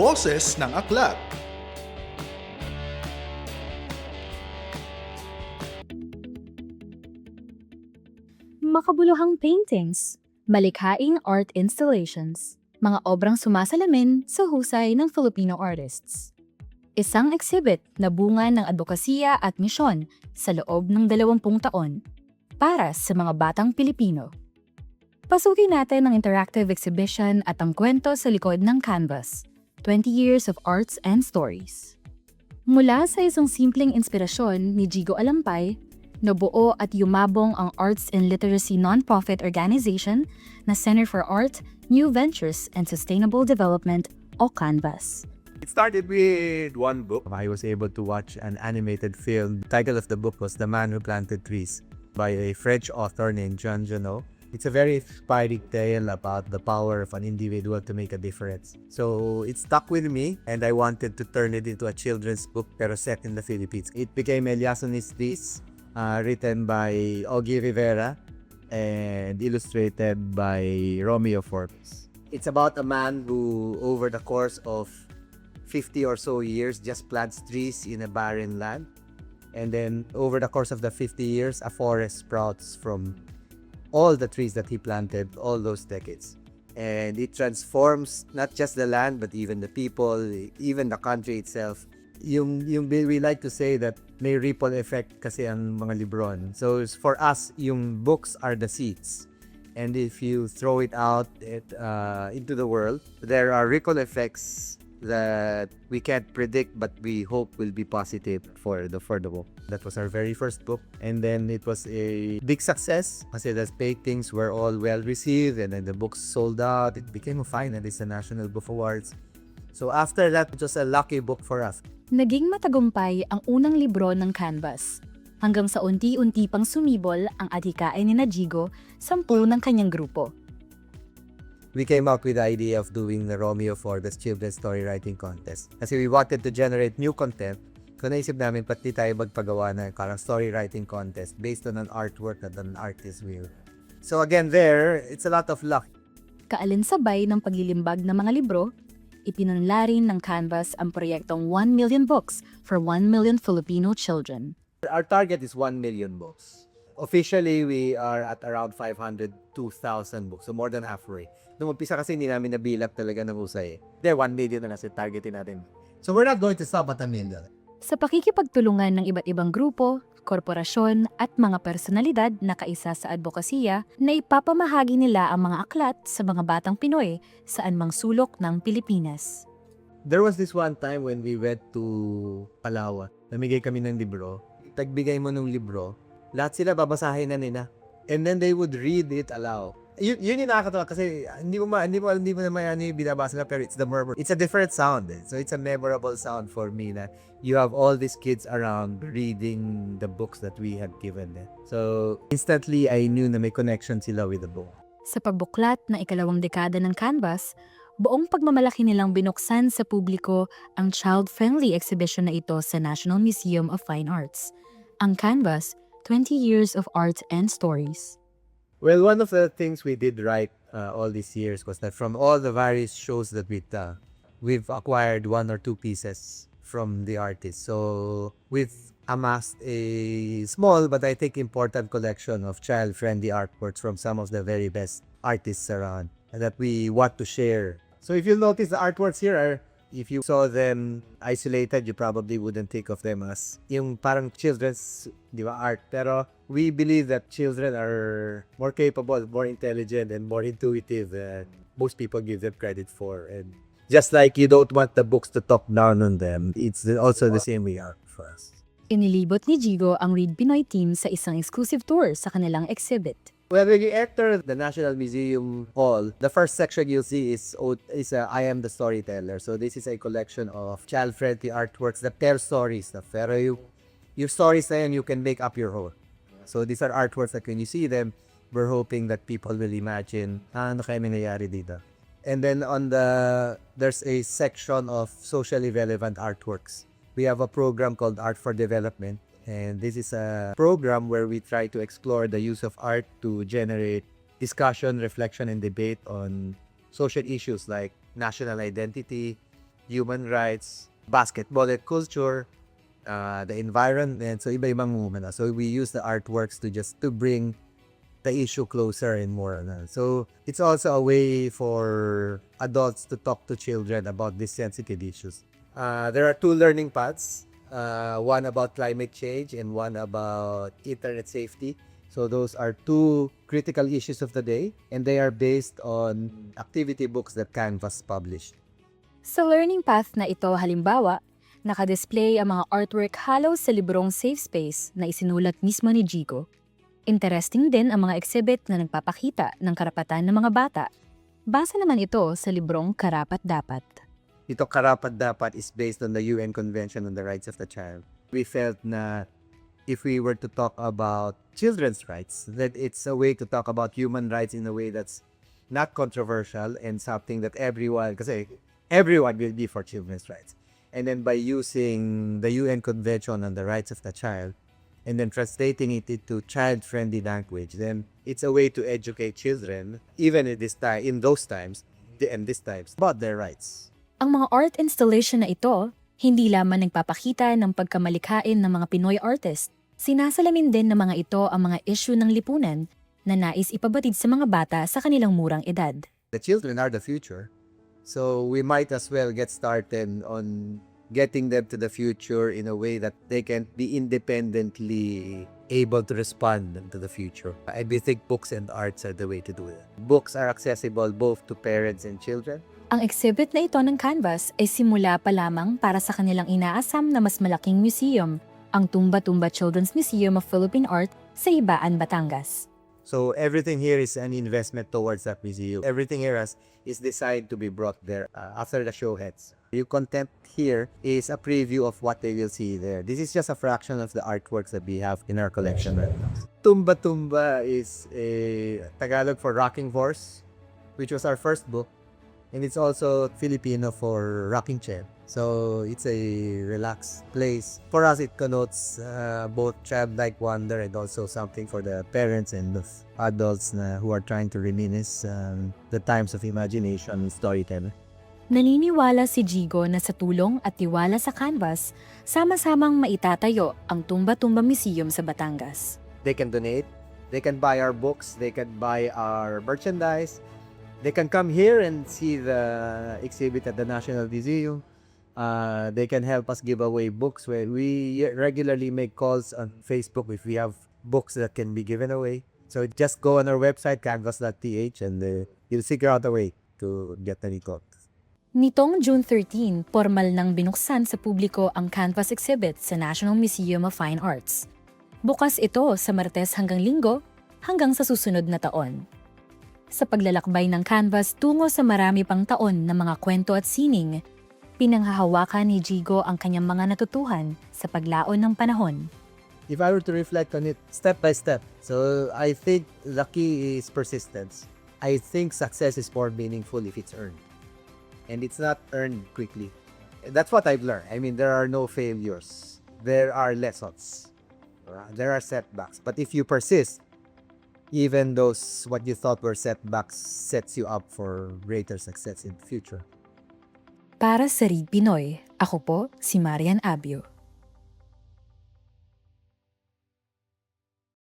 Boses ng Aklat. Makabuluhang paintings, malikhaing art installations, mga obrang sumasalamin sa husay ng Filipino artists. Isang exhibit na bunga ng advokasya at misyon sa loob ng 20 taon para sa mga batang Pilipino. Pasukin natin ang interactive exhibition at ang kwento sa likod ng canvas, 20 Years of Arts and Stories. Mula sa isang simpleng inspirasyon ni Gigo Alampay, nabuo at yumabong ang Arts and Literacy non-profit organization na Center for Art, New Ventures and Sustainable Development o CANVAS. It started with one book. I was able to watch an animated film. The title of the book was The Man Who Planted Trees by a French author named Jean Genot. It's a very inspiring tale about the power of an individual to make a difference. So it stuck with me and I wanted to turn it into a children's book pero set in the Philippines. It became Eliasonis Trees, written by Ogie Rivera and illustrated by Romeo Forbes. It's about a man who, over the course of 50 or so years, just plants trees in a barren land. And then, over the course of the 50 years, a forest sprouts from all the trees that he planted all those decades. And it transforms not just the land, but even the people, even the country itself. We like to say that may ripple effect kasi ang mga libron. So for us, yung books are the seeds. And if you throw it out into the world, there are ripple effects that we can't predict but we hope will be positive for the book. That was our very first book, and then it was a big success kasi the paintings were all well received and then the books sold out. It became a finalist sa National Book Awards. So after that, it was a lucky book for us. Naging matagumpay ang unang libro ng Canvas, hanggang sa unti-unti pang sumibol ang adhikain ni Gigo, 10 ng kanyang grupo. We came up with the idea of doing the Romeo Forbes Children's Story Writing Contest. Kasi we wanted to generate new content. Kung naisip namin, pati tayo magpagawa na parang story writing contest based on an artwork that an artist will. So again there, it's a lot of luck. Kaalinsabay ng paglilimbag ng mga libro, ipinunlarin ng Canvas ang proyektong 1 million books for 1 million Filipino children. Our target is 1 million books. Officially, we are at around 502,000 books, so more than halfway. Nung umpisa kasi hindi namin nabilak talaga ng husay. 1 million na kasi targetin natin. So we're not going to stop at 1 million. Sa pakikipagtulungan ng iba't ibang grupo, korporasyon at mga personalidad na kaisa sa advokasya na ipapamahagi nila ang mga aklat sa mga batang Pinoy saan mang sulok ng Pilipinas. There was this one time when we went to Palawan. Namigay kami ng libro. Tagbigay mo ng libro, lahat sila babasahin na nila. And then they would read it aloud. Yun yung nakakatawa kasi hindi mo naman yung binabasa na pero it's the murmur. It's a different sound. So it's a memorable sound for me na you have all these kids around reading the books that we had given them. So instantly I knew na may connection sila with the book. Sa pagbuklat ng ikalawang dekada ng Canvas, buong pagmamalaki nilang binuksan sa publiko ang child-friendly exhibition na ito sa National Museum of Fine Arts. Ang Canvas, 20 Years of Art and Stories. Well, one of the things we did right all these years was that from all the various shows that we've done, we've acquired 1 or 2 pieces from the artists. So we've amassed a small but I think important collection of child-friendly artworks from some of the very best artists around and that we want to share. So if you'll notice, the artworks here are, if you saw them isolated, you probably wouldn't think of them as yung parang children's, art. Pero we believe that children are more capable, more intelligent, and more intuitive than most people give them credit for. And just like you don't want the books to talk down on them, it's also the same way art for us. Inilibot ni Gigo ang Read Pinoy team sa isang exclusive tour sa kanilang exhibit. Well, when you enter the National Museum Hall, the first section you'll see is I Am the Storyteller. So this is a collection of child-friendly artworks that tell stories. Pero your stories na yun, you can make up your own. So these are artworks that when you see them, we're hoping that people will imagine, ano kaya nangyayari dito. And then there's a section of socially relevant artworks. We have a program called Art for Development. And this is a program where we try to explore the use of art to generate discussion, reflection, and debate on social issues like national identity, human rights, basketball and culture, the environment. So iba-ibang movement. So we use the artworks to bring the issue closer and more. So it's also a way for adults to talk to children about these sensitive issues. There are two learning paths, one about climate change and one about internet safety. So those are two critical issues of the day, and they are based on activity books that Canvas published. Sa learning path na ito halimbawa, nakadisplay ang mga artwork halo sa librong Safe Space na isinulat mismo ni Gigo. Interesting din ang mga exhibit na nagpapakita ng karapatan ng mga bata. Basa naman ito sa librong Karapat-Dapat. Ito Karapat-Dapat is based on the UN Convention on the Rights of the Child. We felt na if we were to talk about children's rights, that it's a way to talk about human rights in a way that's not controversial and something that everyone will be for children's rights. And then by using the UN Convention on the Rights of the Child and then translating it into child-friendly language, then it's a way to educate children, even in those times, about their rights. Ang mga art installation na ito, hindi lamang nagpapakita ng pagkamalikhain ng mga Pinoy artist, sinasalamin din ng mga ito ang mga issue ng lipunan na nais ipabatid sa mga bata sa kanilang murang edad. The children are the future, so we might as well get started on getting them to the future in a way that they can be independently able to respond to the future. And we think books and arts are the way to do it. Books are accessible both to parents and children. Ang exhibit na ito ng Canvas ay simula pa lamang para sa kanilang inaasam na mas malaking museum, ang Tumba-Tumba Children's Museum of Philippine Art sa Ibaan, Batangas. So everything here is an investment towards that museum. Everything here is designed to be brought there after the show ends. Your content here is a preview of what they will see there. This is just a fraction of the artworks that we have in our collection right now. Tumba-Tumba is a Tagalog for Rocking Horse, which was our first book. And it's also Filipino for rocking chair. So it's a relaxed place. For us, it connotes both childlike wonder and also something for the parents and the adults who are trying to reminisce the times of imagination and storytelling. Naniniwala si Gigo na sa tulong at tiwala sa Canvas, sama-samang maitatayo ang Tumba-Tumba Museum sa Batangas. They can donate, they can buy our books, they can buy our merchandise, they can come here and see the exhibit at the National Museum. They can help us give away books where we regularly make calls on Facebook if we have books that can be given away. So just go on our website, canvas.th, and you'll figure out a way to get any copies. Nitong June 13, formal nang binuksan sa publiko ang Canvas exhibit sa National Museum of Fine Arts. Bukas ito sa Martes hanggang Linggo hanggang sa susunod na taon. Sa paglalakbay ng Canvas tungo sa marami pang taon na mga kwento at sining, pinanghahawakan ni Gigo ang kanyang mga natutuhan sa paglaon ng panahon. If I were to reflect on it step by step, so I think the key is persistence. I think success is more meaningful if it's earned. And it's not earned quickly. That's what I've learned. I mean, there are no failures. There are lessons. There are setbacks. But if you persist, even those what you thought were setbacks sets you up for greater success in the future. Para sa Read Pinoy, ako po si Marian Abio.